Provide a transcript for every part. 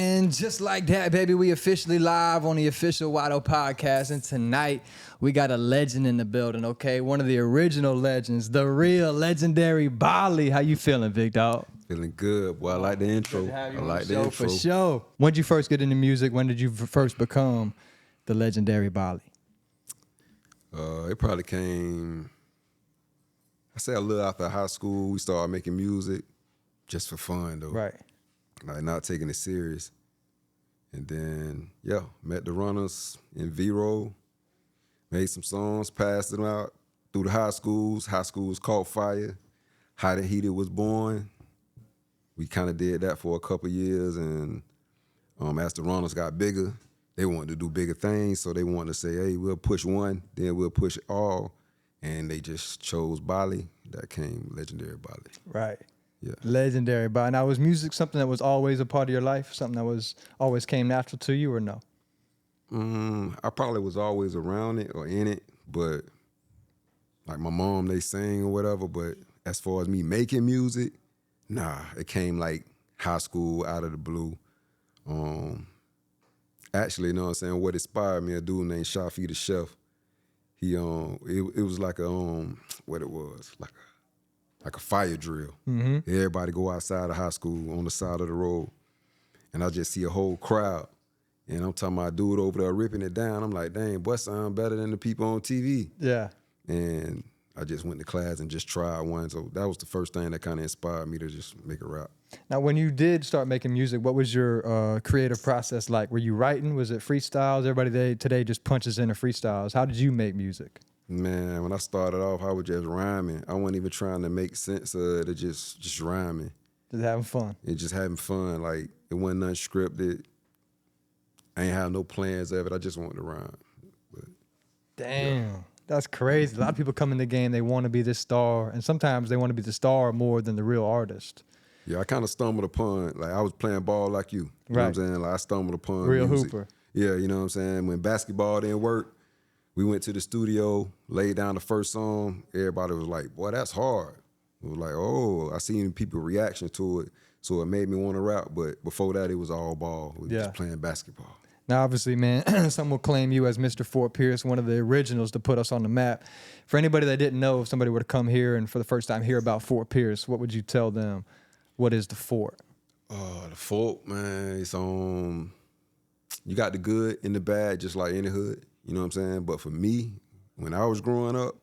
And just like that, baby, we officially live on the official Wydoe Podcast. And tonight, we got a legend in the building, okay? One of the original legends, the real Legendary Bali. How you feeling, big dog? Feeling good. Well, I like the intro. Good to have you I on like the the show, intro. for sure. When did you first get into music? When did you first become the Legendary Bali? It probably came, I say a little after high school. We started making music just for fun, though. Right. Like not taking it serious. And then, yeah, met the runners in V-Roll, made some songs, passed them out through the high schools. High schools caught fire. Hot and Heated was born. We kind of did that for a couple years, and as the runners got bigger, they wanted to do bigger things, so they wanted to say, hey, we'll push one, then we'll push it all, and they just chose Bali. That came Legendary Bali. Right. Yeah. Legendary Bali. Now, was music something that was always a part of your life? Something that was always came natural to you, or no? I probably was always around it or in it, but like my mom, they sang or whatever, but as far as me making music, nah, it came like high school out of the blue. Actually, you know what I'm saying, what inspired me, a dude named Shafi the Chef, he, it was like what it was, like a fire drill. Mm-hmm. Everybody go outside of high school on the side of the road, and I just see a whole crowd, and I'm talking about a dude over there ripping it down. I'm like, dang, boy, sound better than the people on TV. Yeah. And I just went to class and just tried one. So that was the first thing that kind of inspired me to just make a rap. Now, when you did start making music, what was your creative process like? Were you writing? Was it freestyles? Everybody today just punches into freestyles. How did you make music? Man, when I started off, I was just rhyming. I wasn't even trying to make sense of it, just rhyming. Just having fun. And just having fun. Like, it wasn't nothing scripted. I ain't have no plans of it. I just wanted to rhyme. But, damn. Yeah. That's crazy. A lot of people come in the game, they want to be this star, and sometimes they want to be the star more than the real artist. Yeah, I kind of stumbled upon, like, I was playing ball like you. You know what I'm saying? Like, I stumbled upon real music. hooper. Yeah, you know what I'm saying? When basketball didn't work, we went to the studio, laid down the first song. Everybody was like, boy, that's hard. It was like, oh, I seen people's reaction to it, so it made me want to rap. But before that, it was all ball. We were just playing basketball. Now, obviously, man, some will claim you as Mr. Fort Pierce, one of the originals to put us on the map. For anybody that didn't know, if somebody were to come here and for the first time hear about Fort Pierce, what would you tell them? What is the Fort? The Fort, man, it's you got the good and the bad, just like any hood. You know what I'm saying? But for me, when I was growing up,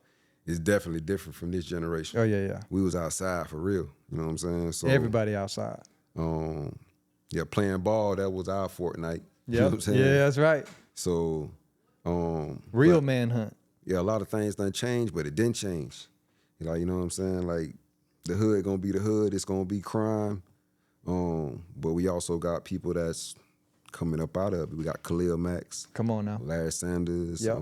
it's definitely different from this generation. Oh, yeah. We was outside for real. You know what I'm saying? So everybody outside. Yeah, playing ball, that was our fortnight. Yep. You know what I'm saying? Yeah, that's right. So, real manhunt. Yeah, a lot of things done changed, but it didn't change. Like, you know what I'm saying? Like, the hood gonna be the hood. It's gonna be crime. But we also got people that's coming up out of it. We got Khaled Max. Come on now. Larry Sanders. Yep.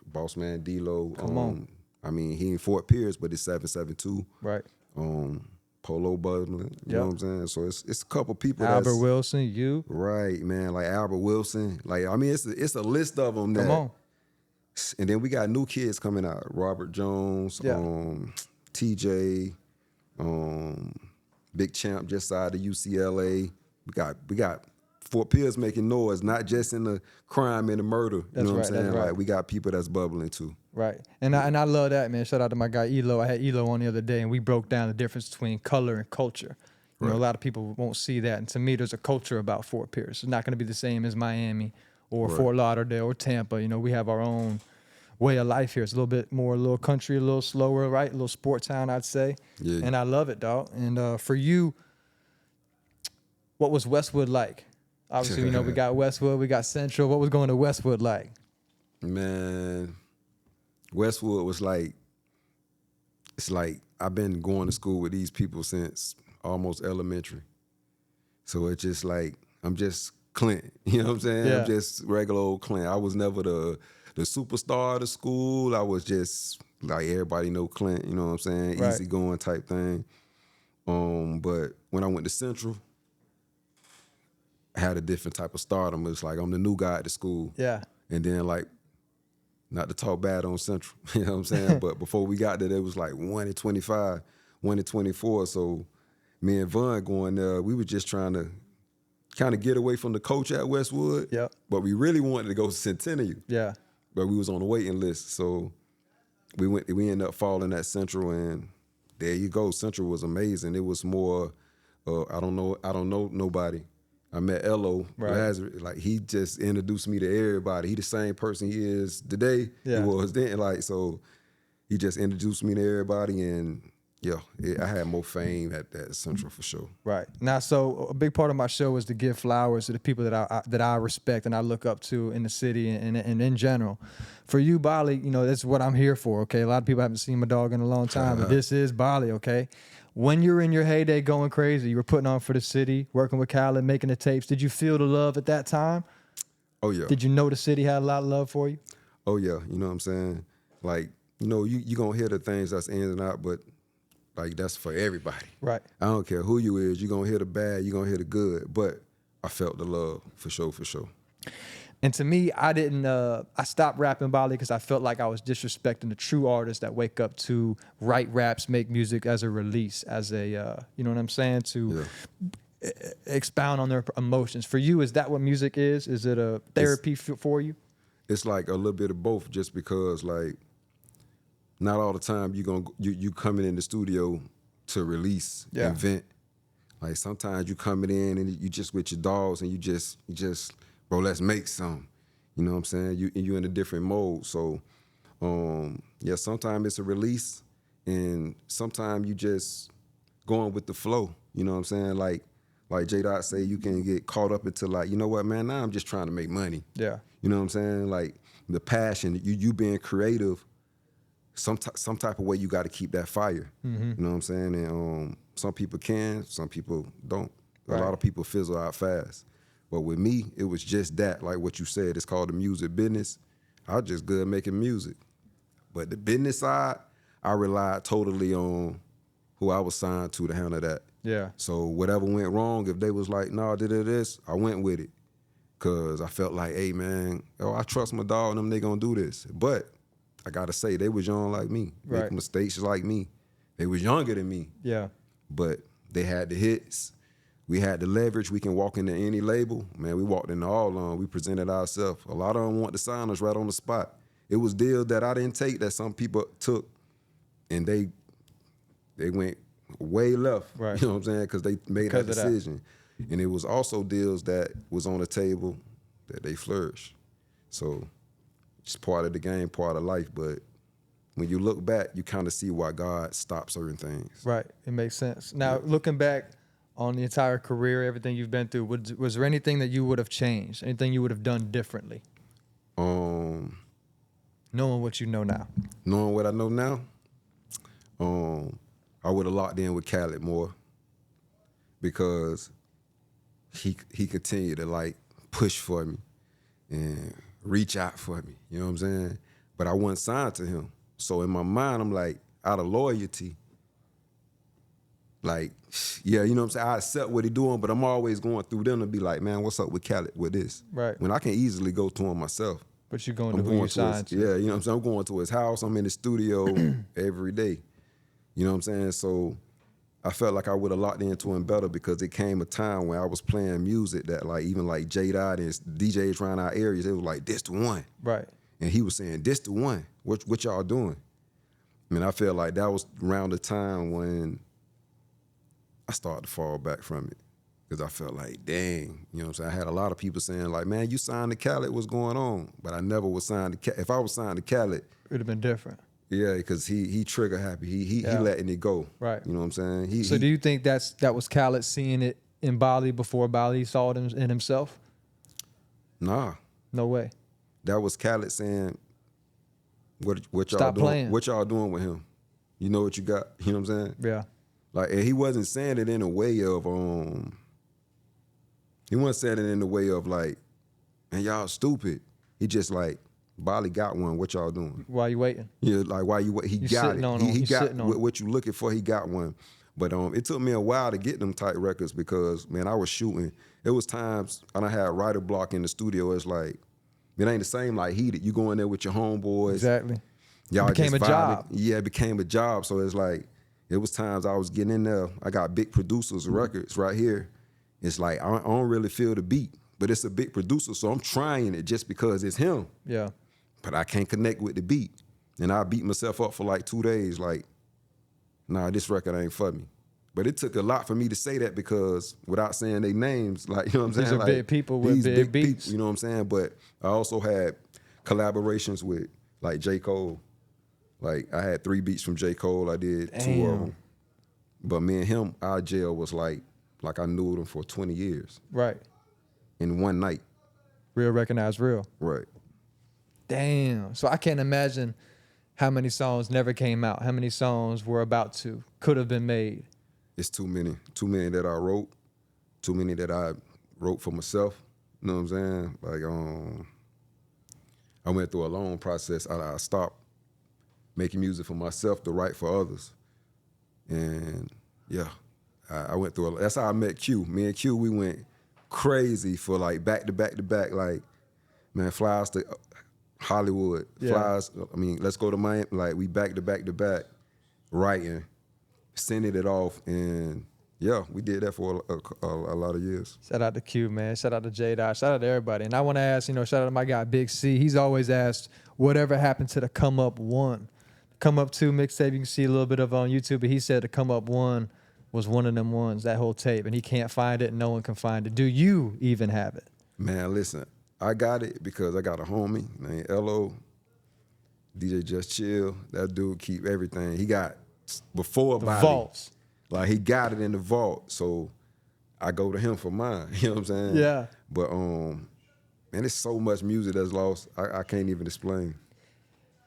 Boss Man D-Lo. Come on. I mean, he in Fort Pierce, but it's 772. Right. Polo Buzman, you know what I'm saying? So it's a couple people. Albert Wilson, you. Right, man, like Albert Wilson. Like, I mean, it's a list of them. Come on. And then we got new kids coming out. Robert Jones, TJ, Big Champ just out of UCLA. We got Fort Pierce making noise, not just in the crime and the murder. You know what I'm saying? Right. Like, we got people that's bubbling too. Right. And I love that, man. Shout out to my guy Elo. I had Elo on the other day, and we broke down the difference between color and culture. You know, a lot of people won't see that. And to me, there's a culture about Fort Pierce. It's not going to be the same as Miami or Fort Lauderdale or Tampa. You know, we have our own way of life here. It's a little bit more, a little country, a little slower, right? A little sport town, I'd say. Yeah. And I love it, dog. And for you, what was Westwood like? Obviously, you know, we got Westwood, we got Central. What was going to Westwood like? Man, Westwood was like, it's like I've been going to school with these people since almost elementary. So it's just like, I'm just Clint, you know what I'm saying? Yeah. I'm just regular old Clint. I was never the superstar of the school. I was just like, everybody know Clint, you know what I'm saying? Right. Easygoing type thing. But when I went to Central, I had a different type of stardom. It's like I'm the new guy at the school. Yeah. And then, like, not to talk bad on Central, you know what I'm saying? But before we got there, it was like 1 in 25, 1 in 24. So me and Vaughn going there, we were just trying to kind of get away from the coach at Westwood. Yep. But we really wanted to go to Centennial. Yeah. But we was on the waiting list. So we ended up falling at Central, and there you go. Central was amazing. It was more, I don't know nobody. I met Elo Lazarus. Like, he just introduced me to everybody. He the same person he is today. He was then. Like, so he just introduced me to everybody, and I had more fame at Central for sure. Right. Now, so a big part of my show is to give flowers to the people that I respect and I look up to in the city and in general. For you, Bali, that's what I'm here for, okay? A lot of people haven't seen my dog in a long time, but this is Bali, okay? When you're in your heyday going crazy, you were putting on for the city, working with Khaled, making the tapes, did you feel the love at that time? Oh, yeah. Did you know the city had a lot of love for you? Oh, yeah. You know what I'm saying? Like, you going to hear the things that's in and out, but like, that's for everybody. Right. I don't care who you is. You're going to hear the bad. You're going to hear the good. But I felt the love for sure, for sure. And to me, I stopped rapping Bali because I felt like I was disrespecting the true artists that wake up to write raps, make music as a release, as a, you know what I'm saying? To expound on their emotions. For you, is that what music is? Is it a therapy for you? It's like a little bit of both, just because, like, not all the time you coming in the studio to release and vent. Like, sometimes you coming in and you just with your dogs and you just bro, let's make some. You know what I'm saying? You in a different mode. So sometimes it's a release, and sometimes you just going with the flow. You know what I'm saying? Like J Dot say, you can get caught up into, like, you know what, man, now I'm just trying to make money. Yeah. You know what I'm saying? Like, the passion, you being creative, some type of way you got to keep that fire. Mm-hmm. You know what I'm saying? And some people can, some people don't. A lot of people fizzle out fast. But with me, it was just that, like what you said, it's called the music business. I was just good making music. But the business side, I relied totally on who I was signed to handle that. Yeah. So whatever went wrong, if they was like, nah, did this, I went with it. Cause I felt like, hey man, I trust my dog and them, they gonna do this. But I gotta say, they was young like me. Make mistakes like me. They was younger than me. Yeah. But they had the hits. We had the leverage. We can walk into any label. Man, we walked into all of them. We presented ourselves. A lot of them want to sign us right on the spot. It was deals that I didn't take that some people took, and they went way left. Right. You know what I'm saying? Because they made that decision. And it was also deals that was on the table that they flourished. So it's part of the game, part of life. But when you look back, you kind of see why God stopped certain things. Right. It makes sense. Now, looking back on the entire career, everything you've been through, was there anything that you would have changed? Anything you would have done differently? Knowing what you know now. Knowing what I know now, I would have locked in with Khaled more, because he continued to, like, push for me and reach out for me. You know what I'm saying? But I wasn't signed to him. So in my mind, I'm like, out of loyalty, like, yeah, you know what I'm saying? I accept what he doing, but I'm always going through them to be like, man, what's up with Khaled with this? Right. When I can easily go to him myself. But you're going to who you signed to. Yeah, you know what I'm saying? I'm going to his house. I'm in the studio every day. You know what I'm saying? So I felt like I would have locked into him better, because it came a time when I was playing music that, like, even like J Dot and DJs around our areas, it was like, this the one. Right. And he was saying, this the one. What y'all doing? I mean, I felt like that was around the time when I started to fall back from it, because I felt like, dang, you know what I'm saying? I had a lot of people saying, like, man, you signed to Khaled, what's going on? But I never was signed to Khaled. If I was signed to Khaled, it would have been different. Yeah, because he trigger happy. He letting it go. Right. You know what I'm saying? So do you think that was Khaled seeing it in Bali before Bali saw it in himself? Nah. No way. That was Khaled saying, what y'all Stop doing? Playing. What y'all doing with him? You know what you got? You know what I'm saying? Yeah. Like, and he wasn't saying it in a way of he wasn't saying it in the way of like, man, y'all stupid. He just like, Bali got one. What y'all doing? Why you waiting? Yeah, like, why you wait? He got it. He got what you looking for. He got one. But it took me a while to get them tight records, because, man, I was shooting. It was times I done had writer block in the studio. It's like, it ain't the same like Heated. You go in there with your homeboys. Exactly. Y'all it became a job. Yeah, it became a job. So it's like, it was times I was getting in there. I got big producers records right here. it's like I don't really feel the beat, but it's a big producer, so I'm trying it just because it's him. Yeah. But I can't connect with the beat. And I beat myself up for like 2 days, like, nah, this record ain't for me. But it took a lot for me to say that because without saying their names, like, you know what I'm saying? These are like, big people with big beats. People, you know what I'm saying? But I also had collaborations with like J. Cole. Like I had 3 beats from J. Cole. I did 2 of them. But me and him, our jail was like I knew them for 20 years. Right. In one night. Real recognize real. Right. Damn. So I can't imagine how many songs never came out, how many songs were about to, could have been made. It's too many. Too many that I wrote. Too many that I wrote for myself. You know what I'm saying? Like, I went through a long process. I stopped making music for myself to write for others. And yeah, I went through that's how I met Q. Me and Q, we went crazy for like back to back to back. Like, man, flies to Hollywood. Yeah. Flies, I mean, let's go to Miami. Like, we back to back to back writing, sending it off. And yeah, we did that for a lot of years. Shout out to Q, man. Shout out to J-Dot. Shout out to everybody. And I want to ask, shout out to my guy, Big C. He's always asked, whatever happened to the Come Up 1? Come Up 2 mixtape, you can see a little bit of on YouTube, but he said the Come Up 1 was one of them ones, that whole tape, and he can't find it, and no one can find it. Do you even have it? Man, listen, I got it because I got a homie named L.O., DJ Just Chill. That dude keep everything. He got, before The Bali, vaults. like he got it in the vault, so I go to him for mine, you know what I'm saying? Yeah. But, man, there's so much music that's lost, I can't even explain.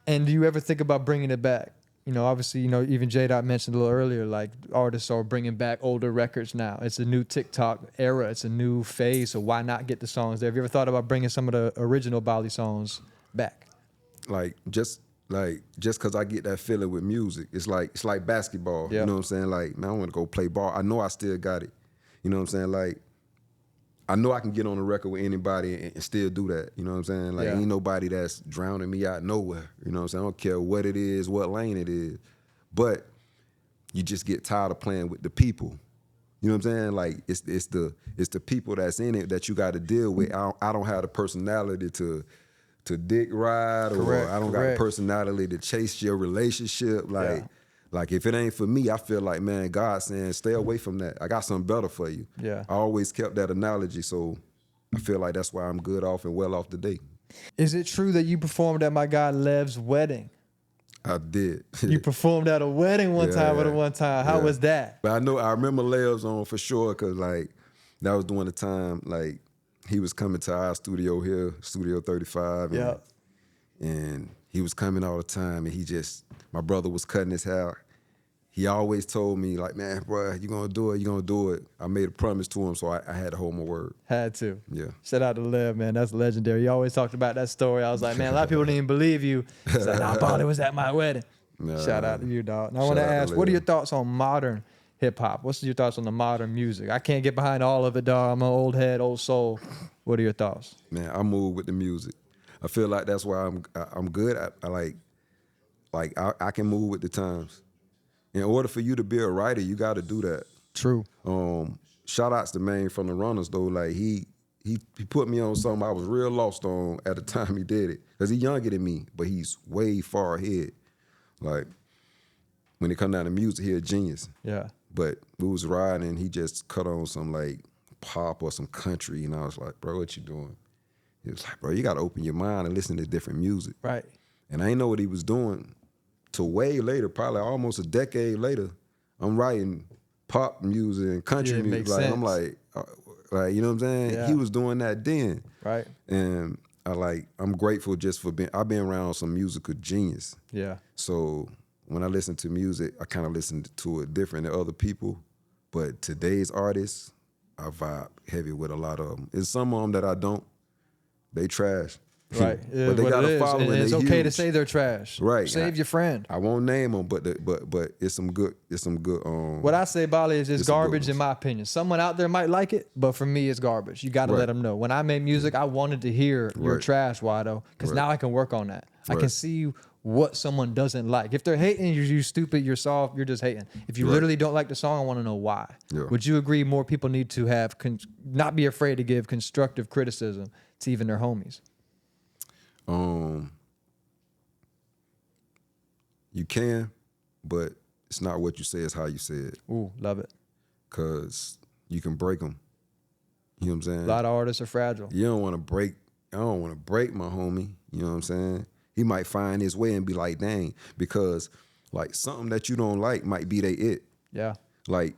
And do you ever think about bringing it back? Obviously, even J-Dot mentioned a little earlier, like artists are bringing back older records now. It's a new TikTok era. It's a new phase. So why not get the songs there? Have you ever thought about bringing some of the original Bali songs back? Like just because I get that feeling with music, it's like basketball. Yeah. You know what I'm saying? Like, man, I want to go play ball. I know I still got it. You know what I'm saying? Like, I know I can get on the record with anybody and still do that. You know what I'm saying? Like, ain't nobody that's drowning me out nowhere. You know what I'm saying? I don't care what it is, what lane it is. But you just get tired of playing with the people. You know what I'm saying? Like, it's the people that's in it that you got to deal with. I don't have the personality to dick ride, or I don't got the personality to chase your relationship. Like, if it ain't for me, I feel like, man, God's saying, stay away from that. I got something better for you. Yeah. I always kept that analogy, so I feel like that's why I'm good off and well off today. Is it true that you performed at my guy Lev's wedding? I did. You performed at a wedding one time with him one time. How was that? But I remember Lev's on for sure, because, like, that was during the time, like, he was coming to our studio here, Studio 35. And he was coming all the time, and my brother was cutting his hair. He always told me, like, man, bro, you gonna do it, you gonna do it. I made a promise to him, so I had to hold my word. Had to. Yeah. Shout out to Lev, man. That's legendary. You always talked about that story. I was like, man, a lot of people didn't even believe you. He's like, nah, Bali was at my wedding. Nah. Shout out to you, dog. And I want to ask, what are your thoughts on modern hip-hop? What's your thoughts on the modern music? I can't get behind all of it, dog. I'm an old head, old soul. What are your thoughts? Man, I move with the music. I feel like that's why I'm good. I can move with the times. In order for you to be a writer, you got to do that. True. Shout outs to Maine from the Runners, though. Like, he put me on something I was real lost on at the time he did it. Because he's younger than me, but he's way far ahead. Like, when it come down to music, he a genius. Yeah. But we was riding, and he just cut on some, like, pop or some country, and I was like, bro, what you doing? He was like, bro, you got to open your mind and listen to different music. Right. And I didn't know what he was doing till way later, probably almost a decade later. I'm writing pop music and country music. Like, I'm like, you know what I'm saying? Yeah. He was doing that then. Right. And I'm grateful just for I've been around some musical genius. Yeah. So when I listen to music, I kind of listen to it different than other people. But today's artists, I vibe heavy with a lot of them. There's some of them that I don't. They trash. Right. But they got a following. And it's they okay to huge. say they're trash. Right. Save your friend. I won't name them, but it's some good. What I say, Bali, is it's it's some good garbage ones. in my opinion. Someone out there might like it, but for me, it's garbage. You got to Right. let them know. When I made music, I wanted to hear your Right. trash, Wydoe, because Right. now I can work on that. I can Right. see what someone doesn't like. If they're hating, you're stupid, you're soft, you're just hating. If you Right. literally don't like the song, I want to know why. Yeah. Would you agree more people need to have not be afraid to give constructive criticism to even their homies? You can, but it's not what you say, it's how you say it. Ooh, love it. Cause you can break them. You know what I'm saying? A lot of artists are fragile. You don't want to break. I don't want to break my homie. You know what I'm saying? He might find his way and be like, dang, because like something that you don't like might be they it. Yeah. Like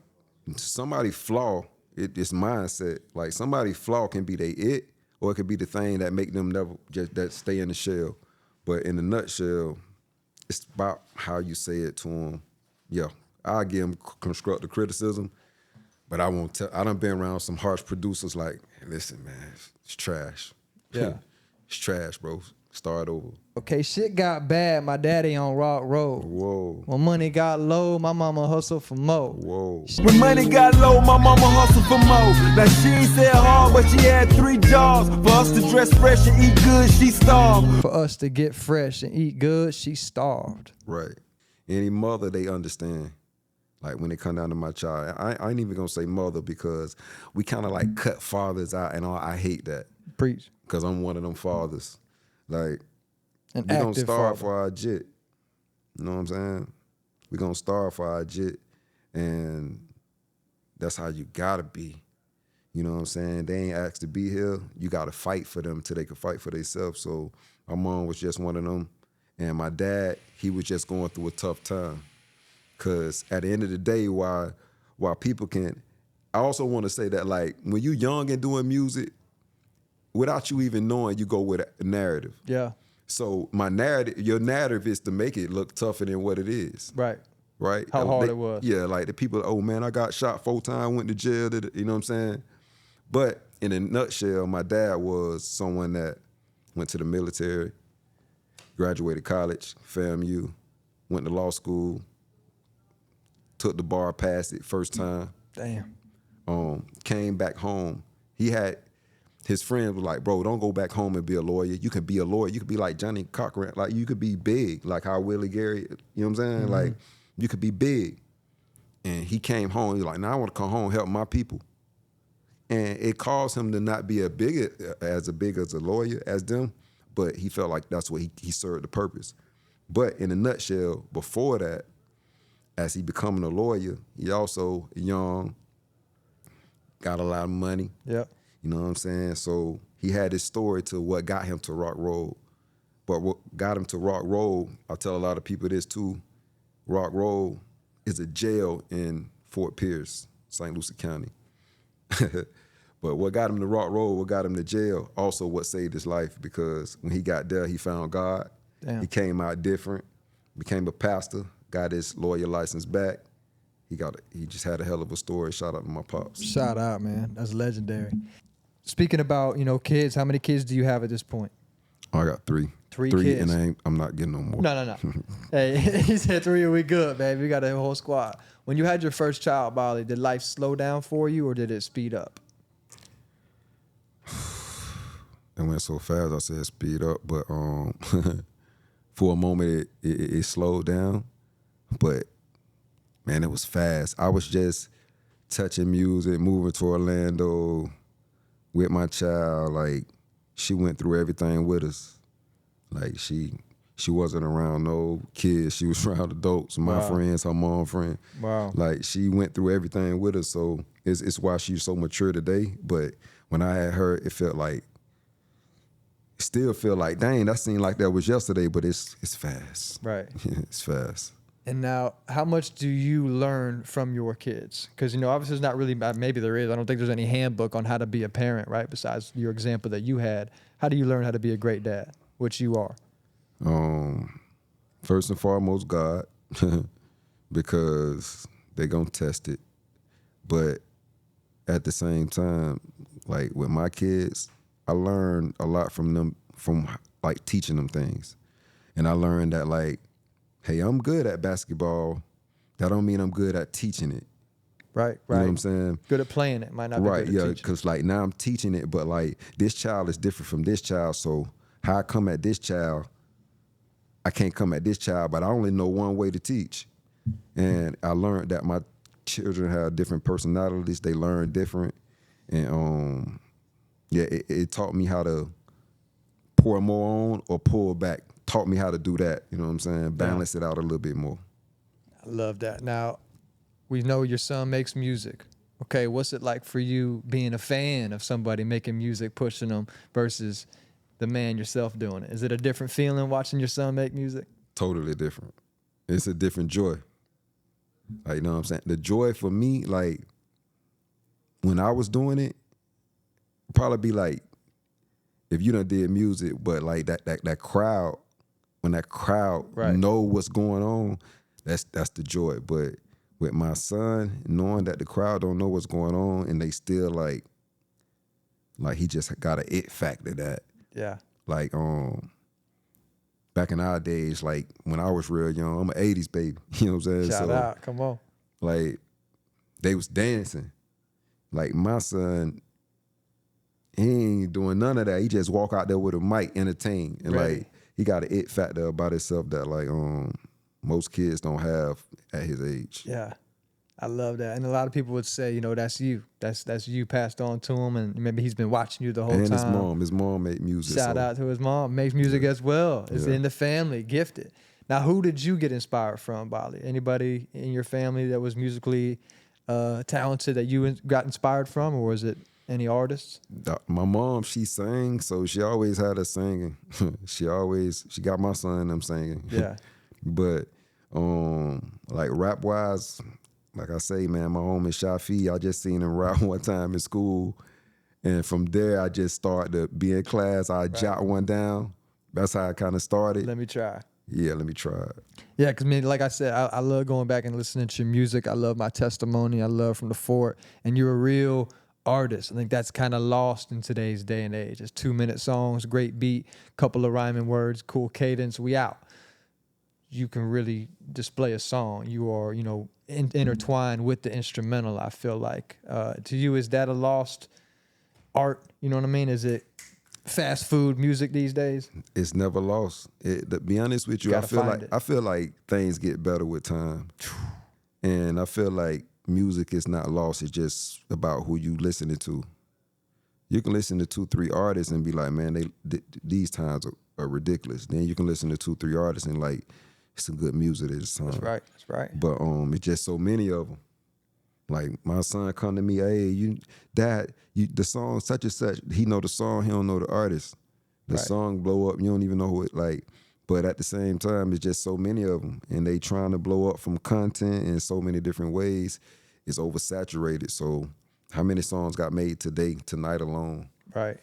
somebody flaw, it's mindset. Like somebody flaw can be they it, or it could be the thing that make them never just that stay in the shell. But in a nutshell, it's about how you say it to them. Yeah, I'll give them constructive criticism, but I won't tell. I done been around some harsh producers like, hey, listen, man, it's trash. Yeah. It's trash, bro. Start over. Okay, shit got bad. My daddy on Rock Road. Whoa. When money got low, my mama hustle for more. Whoa. When money got low, my mama hustled for more. Now she ain't said hard, but she had 3 jobs. For us to dress fresh and eat good, she starved. For us to get fresh and eat good, she starved. Right. Any mother, they understand. Like when they come down to my child, I ain't even gonna say mother because we kind of like cut fathers out and all. I hate that Preach. because I'm one of them fathers. Like An we gonna active starve father. for our jit. You know what I'm saying? We gonna starve for our jit, and that's how you gotta be. You know what I'm saying? They ain't asked to be here. You gotta fight for them till they can fight for themselves. So my mom was just one of them, and my dad, he was just going through a tough time. Cause at the end of the day, while people can, I also want to say that like when you young and doing music, without you even knowing, you go with a narrative. Yeah. So your narrative is to make it look tougher than what it is. Right. Right? How hard it was. Yeah, like the people, oh man, I got shot 4 times, went to jail, you know what I'm saying? But in a nutshell, my dad was someone that went to the military, graduated college, FAMU, went to law school, took the bar, passed it first time. Damn. Came back home. His friends were like, bro, don't go back home and be a lawyer. You can be a lawyer. You could be like Johnny Cochran. Like, you could be big, like how Willie Gary, you know what I'm saying? Mm-hmm. Like, you could be big. And he came home. He was like, now I want to come home and help my people. And it caused him to not be as big as a lawyer as them, but he felt like that's what he served the purpose. But in a nutshell, before that, as he becoming a lawyer, he also young, got a lot of money. Yep. You know what I'm saying? So he had his story to what got him to Rock Road. But what got him to Rock Road, I tell a lot of people this too, Rock Road is a jail in Fort Pierce, St. Lucie County. But what got him to Rock Road, what got him to jail, also what saved his life, because when he got there, he found God. Damn. He came out different, became a pastor, got his lawyer license back. He just had a hell of a story. Shout out to my pops. Shout out, man. That's legendary. Speaking about, kids, how many kids do you have at this point? Oh, I got 3. 3 3 kids. and I'm not getting no more. No. Hey, he said 3 and we good, baby. We got a whole squad. When you had your first child, Bali, did life slow down for you or did it speed up? It went so fast, I said speed up. But for a moment, it slowed down. But, man, it was fast. I was just touching music, moving to Orlando with my child. Like, she went through everything with us. Like, she wasn't around no kids. She was around adults, my friends, her mom friend. Wow. Like, she went through everything with us. So it's why she's so mature today. But when I had her, it still feel like, dang, that seemed like that was yesterday, but it's fast. Right. It's fast. And now, how much do you learn from your kids? Because, obviously there's not really, maybe there is. I don't think there's any handbook on how to be a parent, right? Besides your example that you had. How do you learn how to be a great dad, which you are? First and foremost, God, because they're going to test it. But at the same time, like with my kids, I learned a lot from them from like teaching them things. And I learned that like, hey, I'm good at basketball. That don't mean I'm good at teaching it. Right. You know what I'm saying? Good at playing it, might not be good at teaching. Because like now I'm teaching it, but like this child is different from this child. So how I come at this child, I can't come at this child, but I only know one way to teach. And I learned that my children have different personalities. They learn different. And it taught me how to pour more on or pull back. Taught me how to do that. You know what I'm saying? Balance it out a little bit more. I love that. Now, we know your son makes music. Okay, what's it like for you being a fan of somebody making music, pushing them, versus the man yourself doing it? Is it a different feeling watching your son make music? Totally different. It's a different joy. Like, you know what I'm saying? The joy for me, like, when I was doing it, probably be like, if you done did music, but like that crowd, when that crowd know what's going on, that's the joy. But with my son, knowing that the crowd don't know what's going on and they still like he just got an it factor that. Yeah. Like, back in our days, like when I was real young, I'm an 80s baby. You know what I'm saying? Shout out, come on. Like, they was dancing. Like my son, he ain't doing none of that. He just walk out there with a mic, entertain. And like, he got an it factor about himself that like, most kids don't have at his age. Yeah, I love that. And a lot of people would say, you know, that's you. That's you passed on to him, and maybe he's been watching you the whole time. And his mom made music. Shout out to his mom, makes music as well. It's in the family, gifted. Now, who did you get inspired from, Bali? Anybody in your family that was musically talented that you got inspired from, or was it any artists? My mom, she sang, so she always had us singing. she got my son them singing. Yeah. But like rap wise, like I say, man, my homie Shafi, I just seen him rap one time in school. And from there, I just started to be in class. I jot one down. That's how I kind of started. Let me try. Yeah, let me try it. Yeah, because like I said, I love going back and listening to your music. I love My Testimony. I love From the Fort. And you're a real artist. I think that's kind of lost in today's day and age. It's 2-minute songs, great beat, couple of rhyming words, cool cadence, we out. You can really display a song. You are, you know, intertwined with the instrumental, I feel like. To you, is that a lost art? You know what I mean? Is it fast food music these days? It's never lost. To be honest with you, I feel like things get better with time. And I feel like music is not lost. It's just about who you listening to. You can listen to 2-3 artists and be like, man, these times are ridiculous. Then you can listen to 2-3 artists and like, some good music this time. That's right. But it's just so many of them. Like my son come to me, hey, the song such and such. He know the song, he don't know the artist. The song blow up, you don't even know who it like. But at the same time, it's just so many of them, and they trying to blow up from content in so many different ways. It's oversaturated. So how many songs got made tonight alone? Right.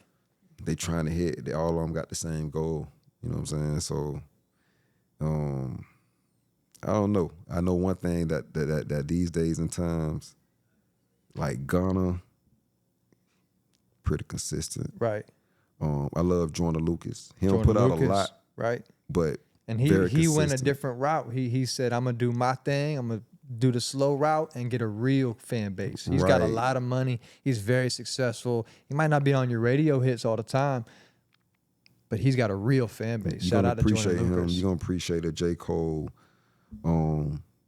They trying to hit. They all of them got the same goal. You know what I'm saying? So. I don't know. I know one thing that these days and times, like Ghana, pretty consistent. Right. I love Jordan Lucas. He don't put out a lot. Right. But and he went a different route. He said, I'm gonna do my thing. I'm gonna do the slow route and get a real fan base. He's got a lot of money. He's very successful. He might not be on your radio hits all the time, but he's got a real fan base. Shout out to Jordan Lucas. You're going to appreciate a J. Cole.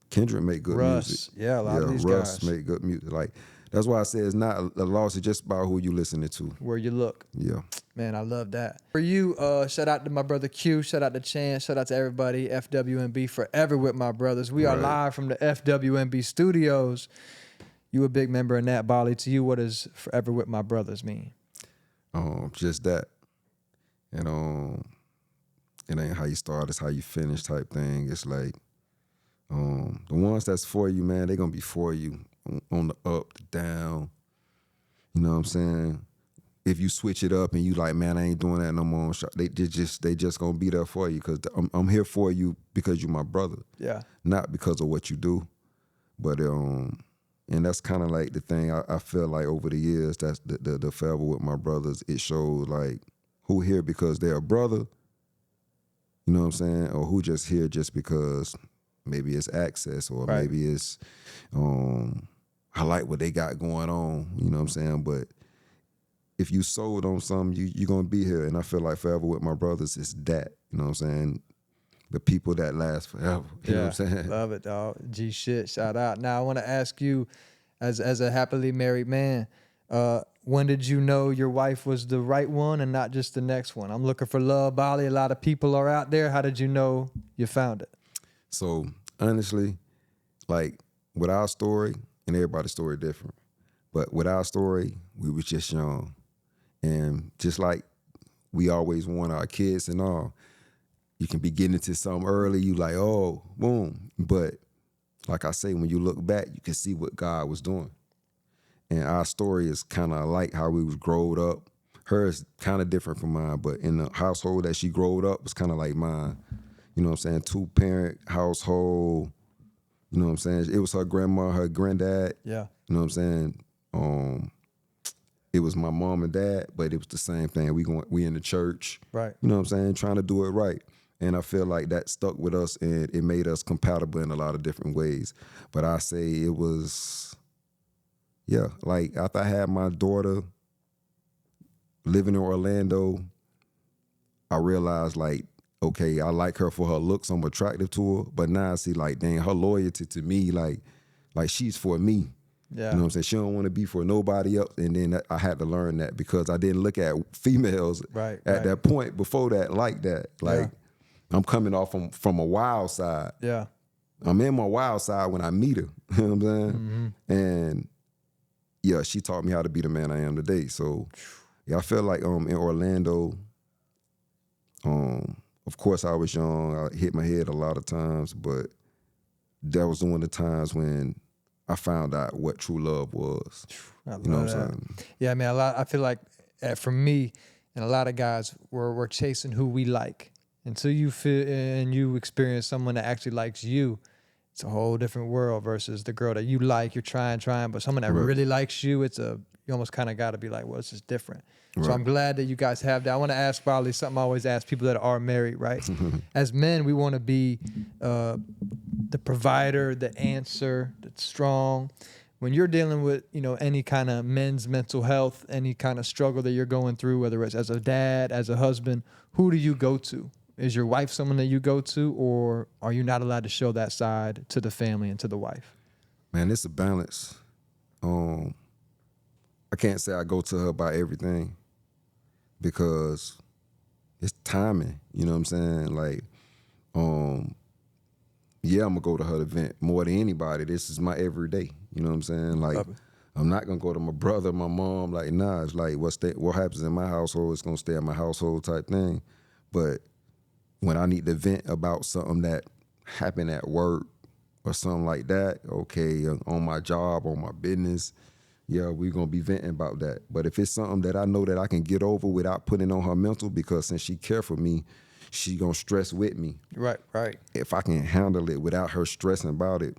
Kendrick make good music. Yeah, a lot of these Russ guys. make good music. Like, that's why I say it's not a loss. It's just about who you listening to. Where you look. Yeah. Man, I love that. For you, shout out to my brother Q. Shout out to Chance. Shout out to everybody. FWMB Forever with my brothers. We are live from the FWMB studios. You a big member in that, Bali. To you, what does Forever with my brothers mean? Just that. And it ain't how you start, it's how you finish type thing. It's like the ones that's for you, man, they gonna be for you on the up, the down. You know what I'm saying? If you switch it up and you like, man, I ain't doing that no more, they just gonna be there for you because I'm here for you because you're my brother. Yeah. Not because of what you do. But and that's kind of like the thing I feel like over the years, that's the Forever with my brothers, it shows like who here because they're a brother, you know what I'm saying, or who just here just because maybe it's access or Right. maybe it's I like what they got going on, you know what I'm saying? But if you sold on something, you're going to be here. And I feel like forever with my brothers is that, you know what I'm saying? The people that last forever, you know what I'm saying? Love it, dog. G shit, shout out. Now I want to ask you, as a happily married man, when did you know your wife was the right one and not just the next one? I'm looking for love, Bali. A lot of people are out there. How did you know you found it? So honestly, like with our story, and everybody's story different, but with our story, we was just young. And just like we always want our kids and all, you can be getting into something early, you like, oh, boom. But like I say, when you look back, you can see what God was doing. And our story is kind of like how we was growed up. Hers kind of different from mine, but in the household that she growed up was kind of like mine. You know what I'm saying? 2-parent household. You know what I'm saying? It was her grandma, her granddad. Yeah. You know what I'm saying? It was my mom and dad, but it was the same thing. We in the church. Right. You know what I'm saying? Trying to do it right. And I feel like that stuck with us and it made us compatible in a lot of different ways. But I say it was, yeah, like after I had my daughter living in Orlando, I realized like, okay, I like her for her looks, I'm attractive to her. But now I see like, dang, her loyalty to me, like she's for me. Yeah. You know what I'm saying? She don't want to be for nobody else. And then I had to learn that because I didn't look at females Right. that point before that like that. Like I'm coming off from a wild side. Yeah. I'm in my wild side when I meet her. You know what I'm saying? Mm-hmm. And yeah, she taught me how to be the man I am today. So yeah, I feel like in Orlando, of course I was young. I hit my head a lot of times, but that was one of the times when I found out what true love was. I love You know what that. I'm saying? Yeah, I mean, I feel like for me and a lot of guys, we're chasing who we like. Until you feel and you experience someone that actually likes you, it's a whole different world versus the girl that you like. You're trying, but someone that Right. really likes you, you almost kind of got to be like, well, this is different. So Right. I'm glad that you guys have that. I want to ask Bali something I always ask people that are married, right? As men, we want to be the provider, the answer, that's strong. When you're dealing with, any kind of men's mental health, any kind of struggle that you're going through, whether it's as a dad, as a husband, who do you go to? Is your wife someone that you go to, or are you not allowed to show that side to the family and to the wife? Man, it's a balance. I can't say I go to her about everything because it's timing. You know what I'm saying? Like, yeah, I'm gonna go to her event more than anybody. This is my everyday. You know what I'm saying? Like, I'm not gonna go to my brother, my mom. Like, nah, it's like what happens in my household is gonna stay in my household type thing. But when I need to vent about something that happened at work or something like that, okay, on my job, on my business, yeah, we're going to be venting about that. But if it's something that I know that I can get over without putting on her mental, because since she care for me, she going to stress with me. Right. If I can handle it without her stressing about it,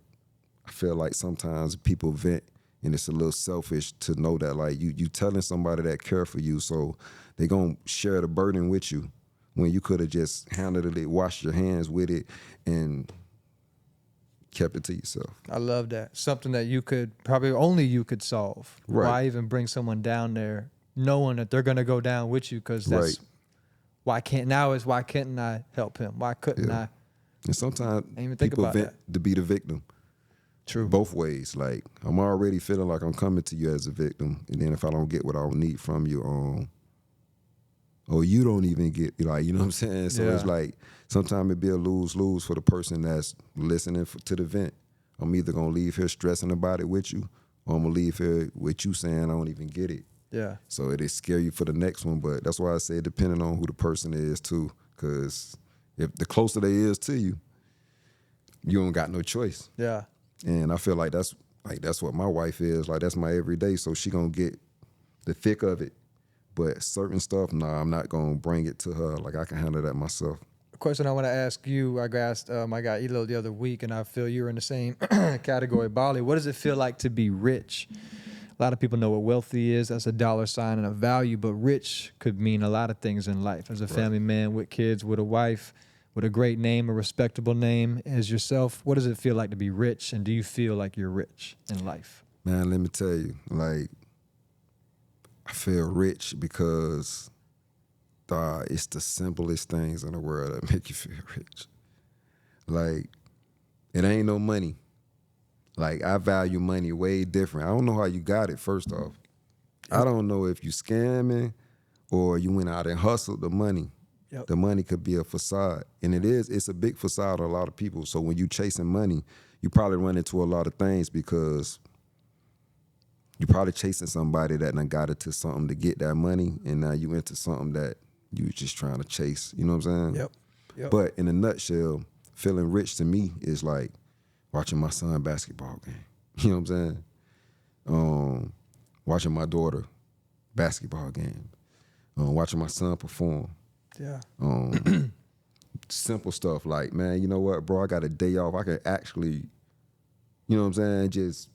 I feel like sometimes people vent and it's a little selfish to know that like you telling somebody that care for you, so they going to share the burden with you. When you could have just handled it, washed your hands with it, and kept it to yourself. I love that. Something that you could probably only you could solve. Right. Why even bring someone down there knowing that they're gonna go down with you? Because that's why couldn't I help him? Why couldn't I? And sometimes even think people about vent that. to be the victim. True. Both ways. Like I'm already feeling like I'm coming to you as a victim, and then if I don't get what I need from you, or you don't even get, like, you know what I'm saying? So it's like, sometimes it be a lose-lose for the person that's listening to the vent. I'm either going to leave here stressing about it with you, or I'm going to leave here with you saying I don't even get it. Yeah. So it scare you for the next one, but that's why I say depending on who the person is too, because if the closer they is to you, you don't got no choice. Yeah. And I feel like that's what my wife is. Like, that's my everyday, so she going to get the thick of it. But certain stuff, nah, I'm not going to bring it to her. Like, I can handle that myself. A question I want to ask you, I asked my guy Elo the other week, and I feel you're in the same category. Bali, what does it feel like to be rich? A lot of people know what wealthy is. That's a dollar sign and a value, but rich could mean a lot of things in life. As a family man with kids, with a wife, with a great name, a respectable name, as yourself, what does it feel like to be rich? And do you feel like you're rich in life? Man, let me tell you, like, I feel rich because it's the simplest things in the world that make you feel rich. Like, it ain't no money. Like, I value money way different. I don't know how you got it, first off. I don't know if you scamming or you went out and hustled the money. Yep. The money could be a facade. And it's a big facade on a lot of people. So when you chasing money, you probably run into a lot of things because you're probably chasing somebody that done got into something to get that money, and now you into something that you was just trying to chase. You know what I'm saying? Yep. But in a nutshell, feeling rich to me is like watching my son basketball game. You know what I'm saying? Watching my daughter basketball game. Watching my son perform. Yeah. Simple stuff like, man, you know what, bro? I got a day off. I can actually, you know what I'm saying, just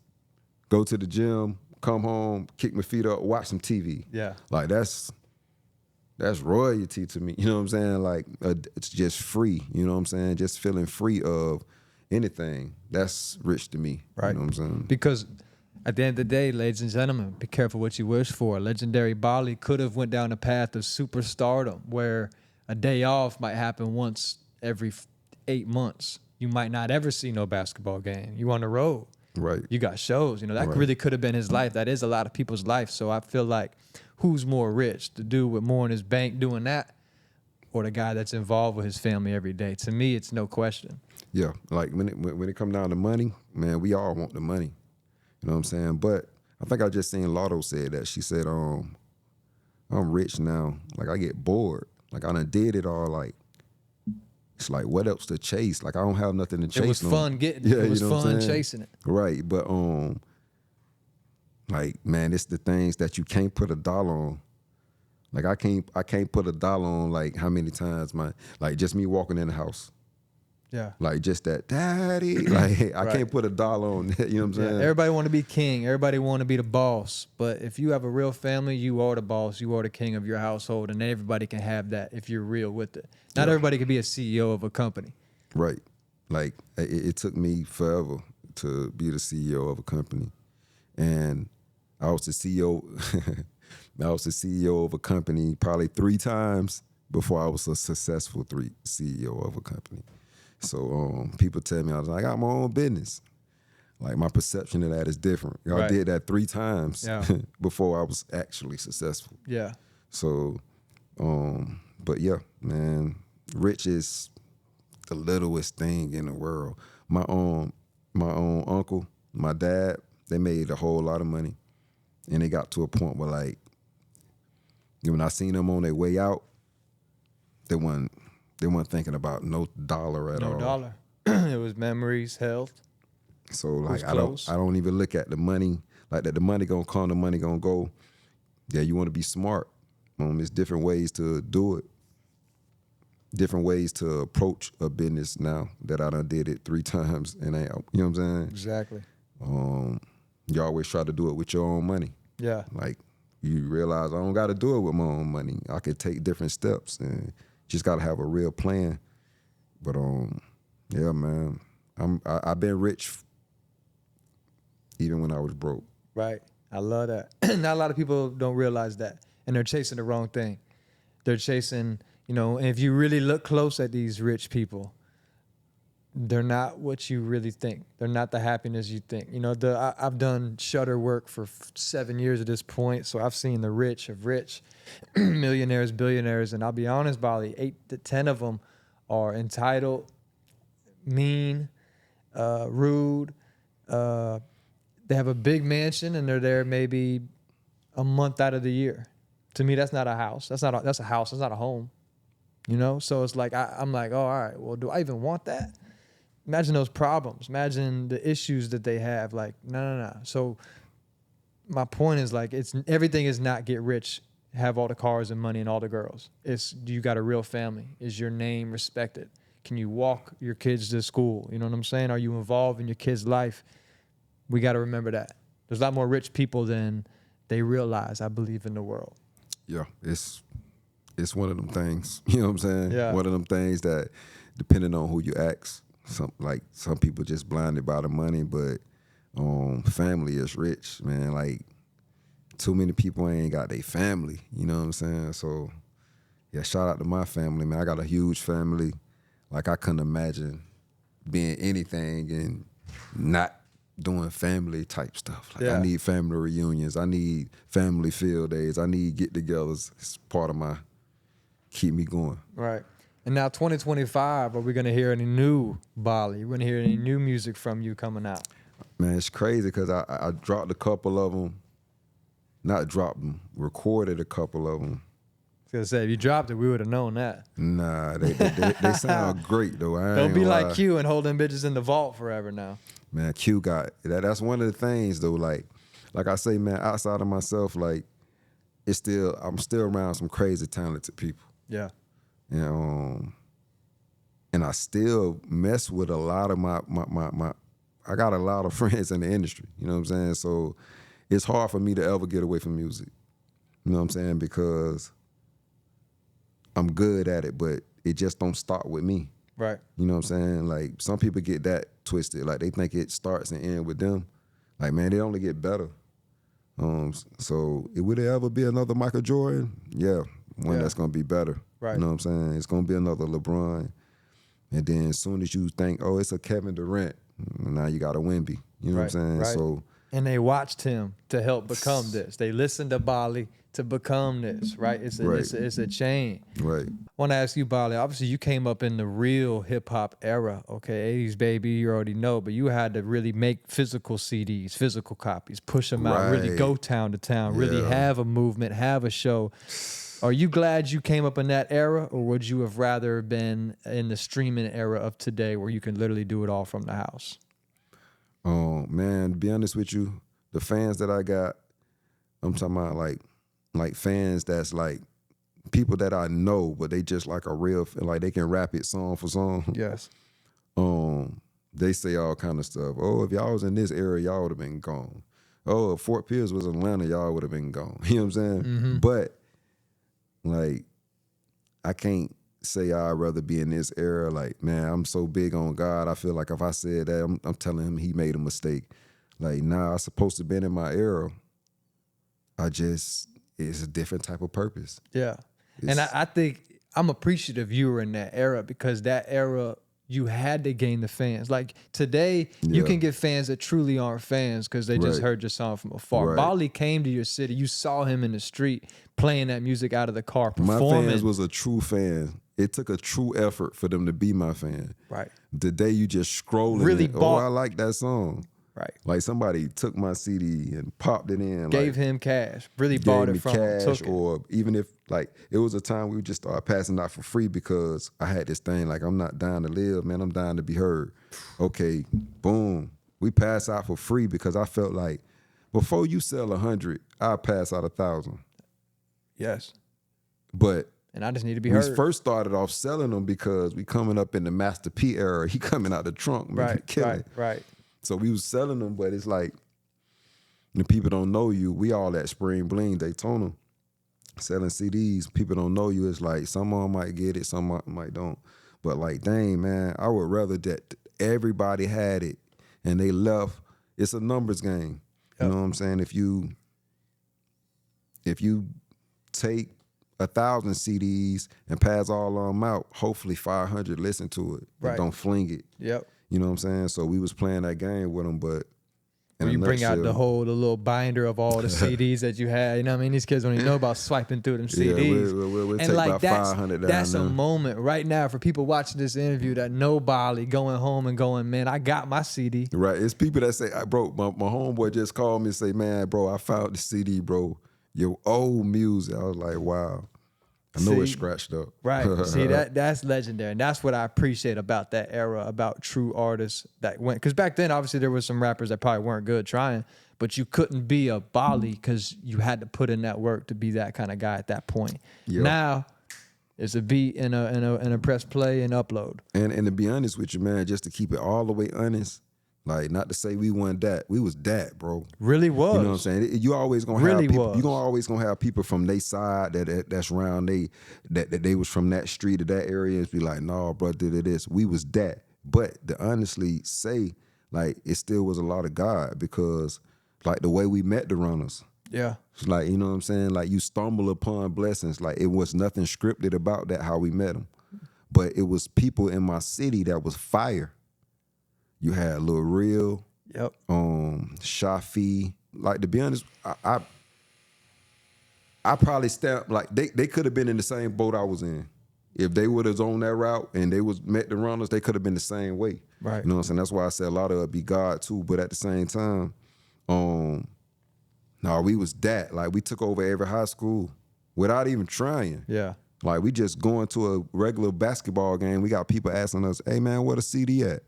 go to the gym, come home, kick my feet up, watch some TV. Yeah. Like, that's royalty to me. You know what I'm saying? Like, it's just free. You know what I'm saying? Just feeling free of anything. That's rich to me. Right. You know what I'm saying? Because at the end of the day, ladies and gentlemen, be careful what you wish for. Legendary Bali could have went down the path of superstardom, where a day off might happen once every 8 months. You might not ever see no basketball game. You on the road. Right. You got shows. You know, that Right. really could have been his life. That is a lot of people's life. So I feel like, who's more rich? The dude with more in his bank doing that, or the guy that's involved with his family every day? To me, it's no question. Yeah. Like, when it come down to money, man, we all want the money. You know what I'm saying? But I think I just seen Lotto said that. She said, I'm rich now. Like, I get bored. Like, I done did it all. Like, it's like, what else to chase? Like, I don't have nothing to chase. It was fun getting Yeah, it. It was you know what I'm fun saying? chasing it. Right. But, like, man, it's the things that you can't put a dollar on. Like, I can't put a dollar on, like, how many times like, just me walking in the house. Yeah. Like, just that, daddy. Like, I can't put a dollar on that. You know what I'm saying? Everybody want to be king. Everybody want to be the boss. But if you have a real family, you are the boss. You are the king of your household, and everybody can have that if you're real with it. Not everybody can be a CEO of a company. Right. Like, it took me forever to be the CEO of a company. And I was the CEO I was the CEO of a company probably 3 times before I was a successful CEO of a company. So people tell me, I got my own business. Like, my perception of that is different. I did that 3 times before I was actually successful. Yeah. So, but yeah, man, rich is the littlest thing in the world. My own uncle, my dad, they made a whole lot of money, and they got to a point where, like, when I seen them on their way out, they weren't thinking about no dollar at all. No dollar. It was memories, health. So, like, I close. don't even look at the money like that. The money gonna come, the money gonna go. Yeah, you want to be smart. There's different ways to do it. Different ways to approach a business now that I done did it 3 times, and you know what I'm saying? Exactly. You always try to do it with your own money. Yeah. Like, you realize I don't got to do it with my own money. I could take different steps, and just got to have a real plan. But yeah, man, I've been rich even when I was broke. Right. I love that. Not a lot of people don't realize that, and they're chasing the wrong thing. They're chasing, and if you really look close at these rich people, they're not what you really think. They're not the happiness you think. I've done shutter work for 7 years at this point, so I've seen the rich of rich, millionaires, billionaires, and I'll be honest, Bali, 8 to 10 of them are entitled, mean, rude. They have a big mansion, and they're there maybe a month out of the year. To me, that's not a house. That's a house. That's not a home. So it's like I'm like, oh, all right. Well, do I even want that? Imagine those problems. Imagine the issues that they have. Like, no. So my point is, like, everything is not get rich, have all the cars and money and all the girls. It's, you got a real family? Is your name respected? Can you walk your kids to school? You know what I'm saying? Are you involved in your kid's life? We got to remember that. There's a lot more rich people than they realize, I believe, in the world. Yeah, it's one of them things. You know what I'm saying? Yeah. One of them things that, depending on who you ask, some people just blinded by the money, but family is rich, man. Like, too many people ain't got their family. You know what I'm saying? So, yeah, shout out to my family, man. I got a huge family. Like, I couldn't imagine being anything and not doing family type stuff. Like, Yeah. I need family reunions. I need family field days. I need get-togethers. It's part of my keep me going. Right. And now 2025, are we going to hear any new Bali? We're going to hear any new music from you coming out? Man, it's crazy because I dropped a couple of them. Not dropped them, recorded a couple of them. I was going to say, if you dropped it, we would have known that. Nah, they sound great, though. Don't be like Q and hold them bitches in the vault forever now. Man, Q got that's one of the things though. Like I say, man, outside of myself, like I'm still around some crazy talented people. Yeah. And I still mess with a lot of my I got a lot of friends in the industry. You know what I'm saying? So it's hard for me to ever get away from music. You know what I'm saying? Because I'm good at it, but it just don't start with me. Right. You know what I'm saying? Like, some people get that twisted. Like, they think it starts and ends with them. Like, man, they only get better. So, would there ever be another Michael Jordan? Yeah, one that's going to be better. Right. You know what I'm saying? It's going to be another LeBron. And then as soon as you think, oh, it's a Kevin Durant, now you got a Wemby. You know what I'm saying? Right. So, and they watched him to help become this. They listened to Bali to become this, right? It's a chain. right. I want to ask you, Bali, obviously you came up in the real hip-hop era, okay? 80s, baby, you already know, but you had to really make physical CDs, physical copies, push them out, really Right. go town to town, really Yeah. have a movement, have a show. Are you glad you came up in that era, or would you have rather been in the streaming era of today where you can literally do it all from the house? Man, to be honest with you, the fans that I got, I'm talking about like fans that's like people that I know, but they just like a real, like they can rap it song for song. Yes. They say all kind of stuff. Oh, if y'all was in this area, y'all would have been gone. Oh, if Fort Pierce was Atlanta, y'all would have been gone. You know what I'm saying? Mm-hmm. But like, I can't say I'd rather be in this era. Like, man, I'm so big on God. I feel like if I said that, I'm telling him he made a mistake. Like, nah, I'm supposed to been in my era. It's a different type of purpose. Yeah. And I think I'm appreciative you were in that era, because that era, you had to gain the fans. Like today, you Yeah. can get fans that truly aren't fans because they just Right. heard your song from afar. Right. Bali came to your city. You saw him in the street playing that music out of the car, My performing. fans was a true fan. It took a true effort for them to be my fan. Right. The day you just scrolling, Really and, bought- I like that song. Right. Like somebody took my CD and popped it in. Gave like, him cash. Really gave bought me it from him. cash, Took it. or even if like it was a time we would just start passing out for free because I had this thing like, I'm not dying to live, man. I'm dying to be heard. Okay, boom. We pass out for free because I felt like before you sell 100, I'll pass out 1,000. Yes. But And I just need to be we heard. first started off selling them because we coming up in the Master P era. He coming out the trunk, man, Right. killing. Right. So we was selling them, but it's like the people don't know you. We all at Spring Bling, Daytona, selling CDs. People don't know you. It's like some of them might get it, some might don't. But like, dang, man, I would rather that everybody had it and they left. It's a numbers game. You know what I'm saying? If you take 1,000 CDs and pass all of them out, hopefully 500 listen to it. Right. And don't fling it. Yep. You know what I'm saying? So we was playing that game with them, but in When a you bring out nutshell, the little binder of all the CDs that you had. You know what I mean? These kids don't even know about swiping through them Yeah, CDs. we'll take about 500 down that's a there. moment right now for people watching this interview that know Bali, going home and going, man, I got my CD. right? It's people that say, bro, my homeboy just called me and say, man, bro, I found the CD, bro. Your old music. I was like, wow. I know it's See? scratched up. Right. See, that's legendary. And that's what I appreciate about that era, about true artists that went. Because back then, obviously, there was some rappers that probably weren't good trying, but you couldn't be a Bali because you had to put in that work to be that kind of guy at that point. Yep. Now, it's a beat and a press play and upload. And to be honest with you, man, just to keep it all the way honest, Like, not to say we wasn't that. We was that, bro. Really was. You know what I'm saying? You always gonna have Really people. was. You gonna always gonna have people from they side that's around that they was from that street or that area and be like, nah, bro, did this. We was that. But to honestly say, like, it still was a lot of God because, like, the way we met the runners. Yeah. It's like, you know what I'm saying? Like, you stumble upon blessings. Like, it was nothing scripted about that, how we met them. But it was people in my city that was fire. You had Lil Real, Yep. Shafi. Like, to be honest, I probably stepped, like, they could have been in the same boat I was in. If they would have on that route and they was met the runners, they could have been the same way. Right. You know what I'm saying? That's why I said a lot of it be God too. But at the same time, no, we was that. Like, we took over every high school without even trying. Yeah. Like, we just going to a regular basketball game. We got people asking us, hey, man, where the CD at?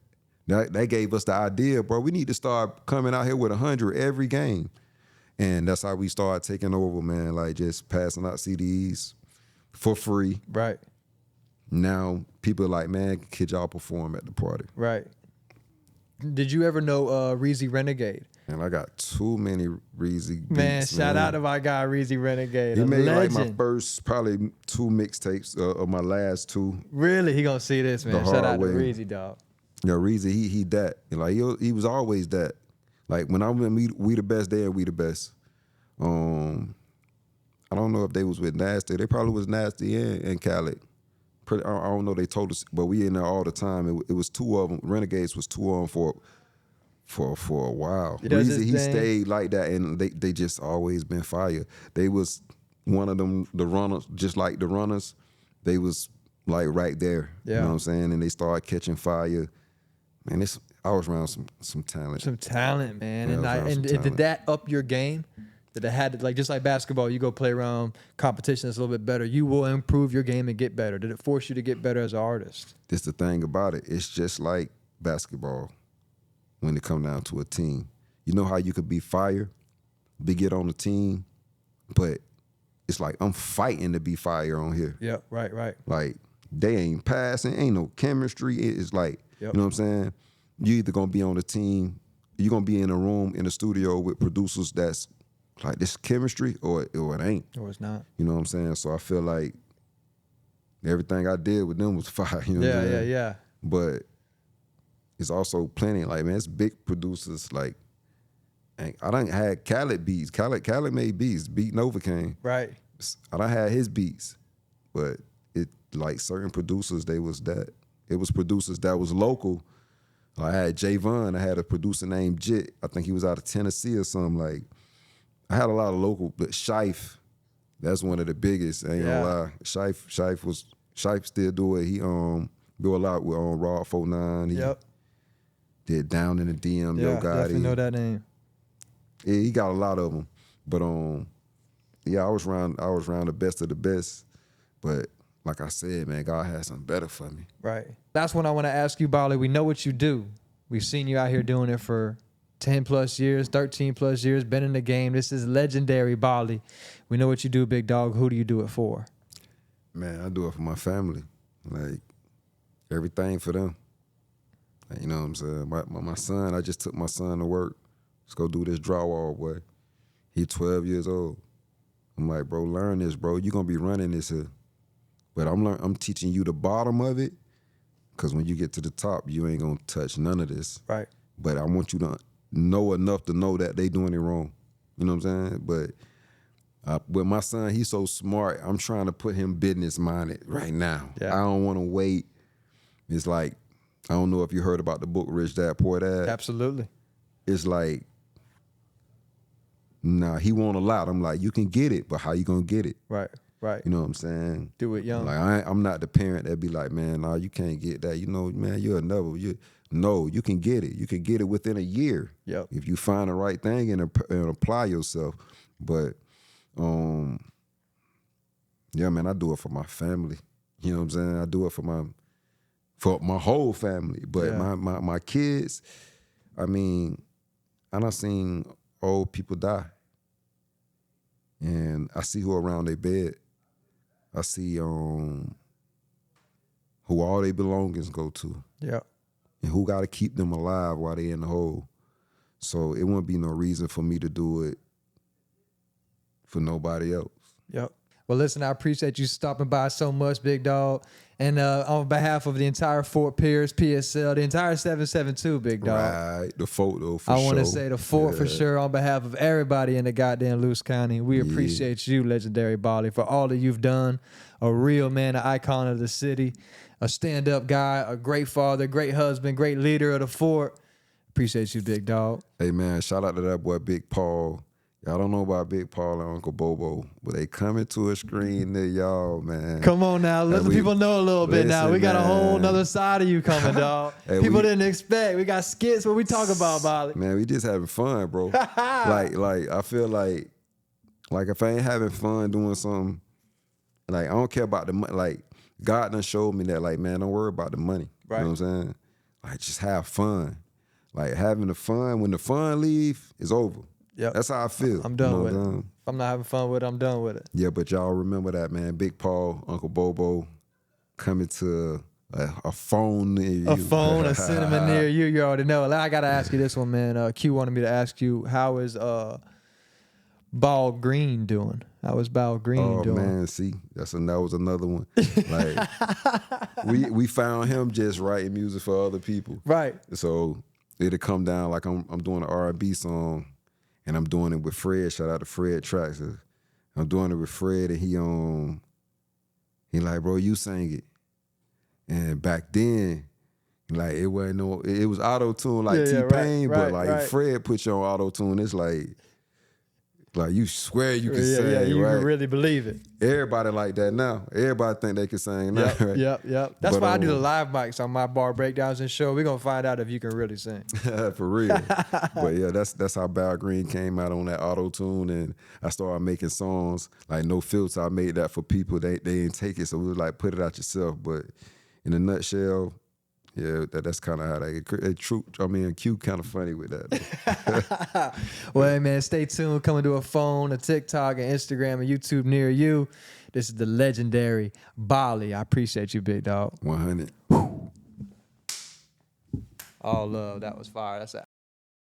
They gave us the idea, bro. We need to start coming out here with 100 every game. And that's how we started taking over, man, like just passing out CDs for free. Right. Now, people are like, man, could y'all perform at the party? Right. Did you ever know Reezy Renegade? And I got too many Reezy beats, Man, shout out to my guy Reezy Renegade. He made legend. like my first probably 2 mixtapes of my last 2. Really, he gonna see this, man. The Shout out hard to way. Reezy, dog. Yeah, Reezy, he that. And like he was always that. Like when I went We the Best, they and We the Best. I don't know if they was with Nasty. They probably was Nasty and Khaled. I don't know. They told us, but we in there all the time. It was 2 of them. Renegades was 2 of them for a while. He does Reezy, his he thing. stayed like that, and they just always been fire. They was one of them, the runners, just like the runners. They was like right there. Yeah. You know what I'm saying? And they started catching fire. Man, I was around some talent. Some talent, man. Yeah, And I was around some did talent. that up your game? That it had like just like basketball, you go play around competition that's a little bit better. You will improve your game and get better. Did it force you to get better as an artist? This the thing about it. It's just like basketball when it come down to a team. You know how you could be fire, get on the team, but it's like I'm fighting to be fire on here. Yeah, right. Like they ain't passing, ain't no chemistry. It's like, Yep. you know what I'm saying? You either gonna be on the team, you're gonna be in a room in a studio with producers that's like this chemistry or it ain't. Or it's not. You know what I'm saying? So I feel like everything I did with them was fire. You know what I'm saying? Yeah. But it's also plenty, like, man, it's big producers. Like, I done had Khaled beats. Khaled made beats. Beat Novocaine. Right. I done had his beats. But it, like, certain producers, they was that. It was producers that was local. I had Javon. I had a producer named Jit. I think he was out of Tennessee or something. Like, I had a lot of local, but Shife, that's one of the biggest. I ain't gonna lie. Shife still do it. He do a lot with Raw 49. He did Down in the DM. Yeah, Yo Gotti. definitely know that name. Yeah, he got a lot of them. But yeah, I was around the best of the best. But like I said, man, God had something better for me. Right. That's when I want to ask you, Bali. We know what you do. We've seen you out here doing it for 10 plus years, 13 plus years, been in the game. This is legendary Bali. We know what you do, big dog. Who do you do it for? Man, I do it for my family. Like, everything for them. Like, you know what I'm saying? My son, I just took my son to work. Let's go do this drywall, boy. He 12 years old. I'm like, bro, learn this, bro. You're going to be running this here. But I'm teaching you the bottom of it, because when you get to the top, you ain't going to touch none of this. Right. But I want you to know enough to know that they doing it wrong. You know what I'm saying? But with my son, he's so smart. I'm trying to put him business minded right now. Yeah. I don't want to wait. It's like, I don't know if you heard about the book Rich Dad Poor Dad. Absolutely. It's like, nah, he want a lot. I'm like, you can get it, but how you gonna get it? Right. You know what I'm saying? Do it young. Like I'm not the parent that be like, man, nah, you can't get that. You know, man, you're another. No, you can get it. You can get it within a year. Yep. If you find the right thing and apply yourself. But yeah, man, I do it for my family. You know what I'm saying? I do it for my whole family. But my kids, I mean, I done seen old people die. And I see who around their bed. I see who all their belongings go to. Yeah. and who got to keep them alive while they in the hole. So it wouldn't be no reason for me to do it for nobody else. Yep. Well, listen, I appreciate you stopping by so much, big dog. And on behalf of the entire Fort Pierce, PSL, the entire 772, big dog. Right, the photo for sure. I want to say the Fort for sure on behalf of everybody in the goddamn Luce County. We appreciate you, Legendary Bali, for all that you've done. A real man, an icon of the city, a stand-up guy, a great father, great husband, great leader of the Fort. Appreciate you, big dog. Hey, man, shout out to that boy, Big Paul. Y'all don't know about Big Paul and Uncle Bobo, but they coming to a screen near y'all, man. Come on now. Let the people know a little bit now. We got a whole nother side of you coming, dog. Hey, people didn't expect. We got skits. What we talk about, Bali? Man, we just having fun, bro. like I feel like if I ain't having fun doing something, like I don't care about the money. Like God done showed me that, like, man, don't worry about the money. Right. You know what I'm saying? Like, just have fun. Like having the fun, when the fun leave, it's over. Yep. That's how I feel. I'm done with it. If I'm not having fun with it, I'm done with it. Yeah, but y'all remember that, man. Big Paul, Uncle Bobo coming to a phone near you. A phone, a cinema near you. You already know. I got to ask you this one, man. Q wanted me to ask you, how is Ball Green doing? How is Ball Green doing? Oh, man, see, that was another one. Like, we found him just writing music for other people. Right. So it'll come down like I'm doing an R&B song. And I'm doing it with Fred. Shout out to Fred Tracks. I'm doing it with Fred, and he like, bro, you sang it. And back then, like, it was auto-tune like T-Pain, but like Fred put you on auto-tune. It's like you swear you can sing, yeah, you right? really believe it. Everybody like that now. Everybody think they can sing now. Yep. That's why I do the live mics on my bar breakdowns and show. We're gonna find out if you can really sing. For real. But yeah, that's how Bal Green came out on that auto-tune, and I started making songs like No Filter. I made that for people. They didn't take it, so we was like, put it out yourself. But in a nutshell, yeah, that's kind of how that. Q kind of funny with that. Well, hey, man, stay tuned. Coming to a phone, a TikTok, and Instagram, and YouTube near you. This is the Legendary Bali. I appreciate you, big dog. 100. All love. That was fire. That's